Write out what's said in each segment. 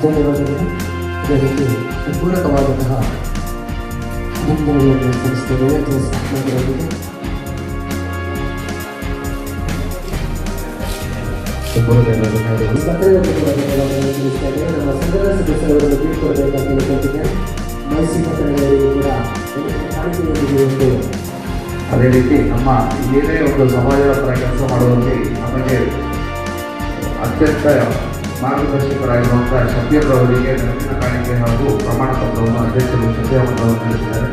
ಧನ್ಯವಾದಗಳು. ಅದೇ ರೀತಿ ಪೂರಕವಾದಂತಹ ಮುಂದುವರಿಯುವ ಸಂಸ್ಥೆ ಮಾಡಿರೋದಿದೆ. ನಮ್ಮ ಸಂಘದ ಸದಸ್ಯರವರನ್ನು ಬೀಳ್ಕೊಡಬೇಕಂತ ಹೇಳ್ಕೊಳ್ತಿದ್ದೆ. ಮೈಸೂರು ಕನ್ನಡಿಗರಿಗೂ ಕೂಡ ಕಾಣಿಕೆಯೊಂದಿಗೆ ಒಂದು ಅದೇ ರೀತಿ ನಮ್ಮ ಏನೇ ಒಂದು ಸಮಾಜದ ಪರ ಕೆಲಸ ಮಾಡುವಲ್ಲಿ ನಮಗೆ ಅತ್ಯಂತ ಮಾರ್ಗದರ್ಶಕರಾಗಿರುವಂಥ ಶಬೀರ್ರವರಿಗೆ ನೆನಪಿನ ಕಾಣಿಕೆ ಹಾಗೂ ಪ್ರಮಾಣ ಪತ್ರವನ್ನು ಅಧ್ಯಕ್ಷರು ಸತ್ಯವಂತವನ್ನು ನಡೆಸಿದ್ದಾರೆ.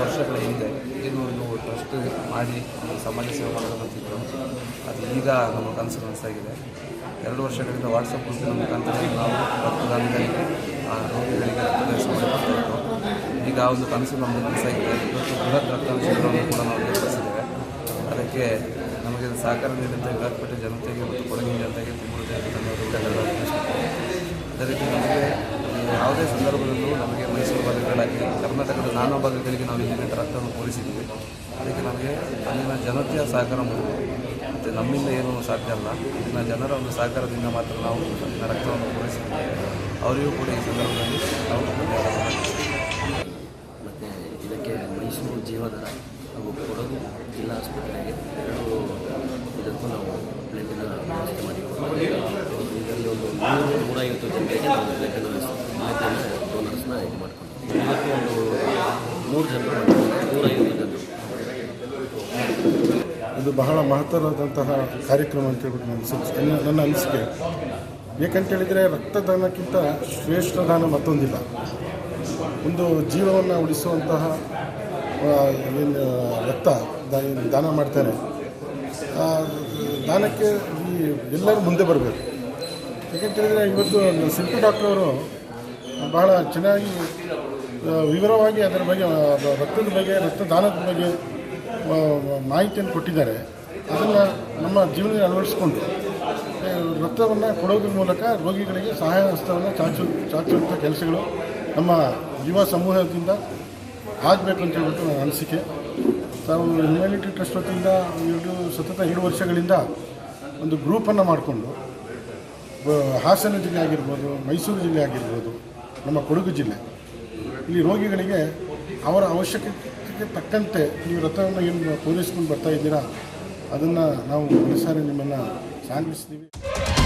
ವರ್ಷಗಳ ಹಿಂದೆ ಏನು ಟ್ರಸ್ಟ್ ಮಾಡಿ ಸಮಾಜ ಸೇವೆ ಮಾಡೋದಂತಿದ್ರು, ಅದು ಈಗ ನಮ್ಮ ಕನಸು ನನಸಾಗಿದೆ. 2 ವರ್ಷಗಳಿಂದ ವಾಟ್ಸಪ್ ಗ್ರೂಪಿನ ಮುಖಾಂತರ ನಾವು ರಕ್ತದಾನಗಳಿಗೆ ರೋಗಿಗಳಿಗೆ ರಕ್ತದಾನ ಮಾಡಿಕೊಡ್ತಾಯಿತ್ತು. ಈಗ ಒಂದು ಕನಸು ನಮಗೆ ನನಸಾಗಿದೆ. ಇವತ್ತು ಬೃಹತ್ ರಕ್ತದಾನ ಶಿಬಿರವನ್ನು ಕೂಡ ನಾವು ಏರ್ಪಡಿಸಿದ್ದೇವೆ. ಅದಕ್ಕೆ ನಮಗೆ ಸಹಕಾರ ನೀಡಿದಂಥ ವಿರಾಜಪೇಟೆ ಜನತೆಗೆ ಮತ್ತು ಕೊಡಗಿನ ಜನತೆಗೆ ತುಂಬ ಧನ್ಯವಾದಗಳು. ಅದೇ ರೀತಿ ನಮಗೆ ಯಾವುದೇ ಸಂದರ್ಭದಲ್ಲೂ ನಮಗೆ ಮೈಸೂರು ಭಾಗಗಳಾಗಿ ಕರ್ನಾಟಕದ ನಾನಾ ಭಾಗಗಳಿಗೆ ನಾವು ಇಲ್ಲಿನ ರಕ್ತವನ್ನು ಪೂರೈಸಿದ್ದೀವಿ. ಅದಕ್ಕೆ ನಮಗೆ ಅಲ್ಲಿನ ಜನತೆಯ ಸಹಕಾರ ಮತ್ತು ನಮ್ಮಿಂದ ಏನೂ ಸಾಧ್ಯ ಅಲ್ಲ. ಇಲ್ಲಿನ ಜನರ ಒಂದು ಸಹಕಾರದಿಂದ ಮಾತ್ರ ನಾವು ಅಲ್ಲಿನ ರಕ್ತವನ್ನು ಪೂರೈಸಿದ್ದೇವೆ. ಅವರಿಗೂ ಕೂಡ ಈ ಸಂದರ್ಭದಲ್ಲಿ ನಾವು ಮತ್ತು ಇದಕ್ಕೆ ಮೈಸೂರು ಜೀವನದ ಹಾಗೂ ಕೊಡಗು ಜಿಲ್ಲಾ ಆಸ್ಪತ್ರೆಗೆ 2 ಇದಕ್ಕೂ ನಾವು ಬ್ಲಡ್ಡಿನ ವ್ಯವಸ್ಥೆ ಮಾಡಿಕೊಡ್ತೀವಿ. ಇದರಲ್ಲಿ ಒಂದು 150 ಜನರಿಗೆ ನಾವು ಬ್ಲಡ್ಡನ್ನು ಡೋನರ್ಸ್ನ ಇದು ಮಾಡ್ಕೊಳ್ತೀವಿ. ಇವತ್ತು ಒಂದು 3 ಜನರು 150 ಜನರು. ಇದು ಬಹಳ ಮಹತ್ತರವಾದಂತಹ ಕಾರ್ಯಕ್ರಮ ಅಂತ ಹೇಳ್ಬಿಟ್ಟು ನನ್ನ ಅನಿಸಿಕೆ. ಏಕಂತೇಳಿದರೆ ರಕ್ತದಾನಕ್ಕಿಂತ ಶ್ರೇಷ್ಠ ದಾನ ಮತ್ತೊಂದಿಲ್ಲ. ಒಂದು ಜೀವವನ್ನು ಉಳಿಸುವಂತಹ ಏನು ರಕ್ತ ದಾನ ಮಾಡ್ತಾರೆ, ದಾನಕ್ಕೆ ಎಲ್ಲರೂ ಮುಂದೆ ಬರಬೇಕು. ಯಾಕೆಂತೇಳಿದರೆ ಇವತ್ತು ಸಿಂಪು ಡಾಕ್ಟ್ರವರು ಬಹಳ ಚೆನ್ನಾಗಿ ವಿವರವಾಗಿ ಅದರ ಬಗ್ಗೆ ರಕ್ತದ ಬಗ್ಗೆ ರಕ್ತದಾನದ ಬಗ್ಗೆ ಮಾಹಿತಿಯನ್ನು ಕೊಟ್ಟಿದ್ದಾರೆ. ಅದನ್ನು ನಮ್ಮ ಜೀವನದಲ್ಲಿ ಅಳವಡಿಸ್ಕೊಂಡು ರಕ್ತವನ್ನು ಕೊಡೋದ್ರ ಮೂಲಕ ರೋಗಿಗಳಿಗೆ ಸಹಾಯ ಹಸ್ತವನ್ನು ಚಾಚುವಂಥ ಕೆಲಸಗಳು ನಮ್ಮ ಯುವ ಸಮೂಹದಿಂದ ಆಗಬೇಕು ಅಂತ ಹೇಳ್ಬಿಟ್ಟು ನನ್ನ ಅನಿಸಿಕೆ. ತಾವು ಹ್ಯುಮ್ಯಾನಿಟಿ ಟ್ರಸ್ಟ್ ವತಿಯಿಂದ ಸತತ 2 ವರ್ಷಗಳಿಂದ ಒಂದು ಗ್ರೂಪನ್ನು ಮಾಡಿಕೊಂಡು ಹಾಸನ ಜಿಲ್ಲೆ ಆಗಿರ್ಬೋದು, ಮೈಸೂರು ಜಿಲ್ಲೆ ಆಗಿರ್ಬೋದು, ನಮ್ಮ ಕೊಡಗು ಜಿಲ್ಲೆ, ಇಲ್ಲಿ ರೋಗಿಗಳಿಗೆ ಅವರ ಅವಶ್ಯಕತೆಗೆ ತಕ್ಕಂತೆ ನೀವು ರಕ್ತವನ್ನು ಏನು ಪೂರೈಸ್ಕೊಂಡು ಬರ್ತಾ ಇದ್ದೀರಾ, ಅದನ್ನು ನಾವು ಮನಸಾರೆ ನಿಮ್ಮನ್ನು ಸಾಗಿಸ್ತೀವಿ.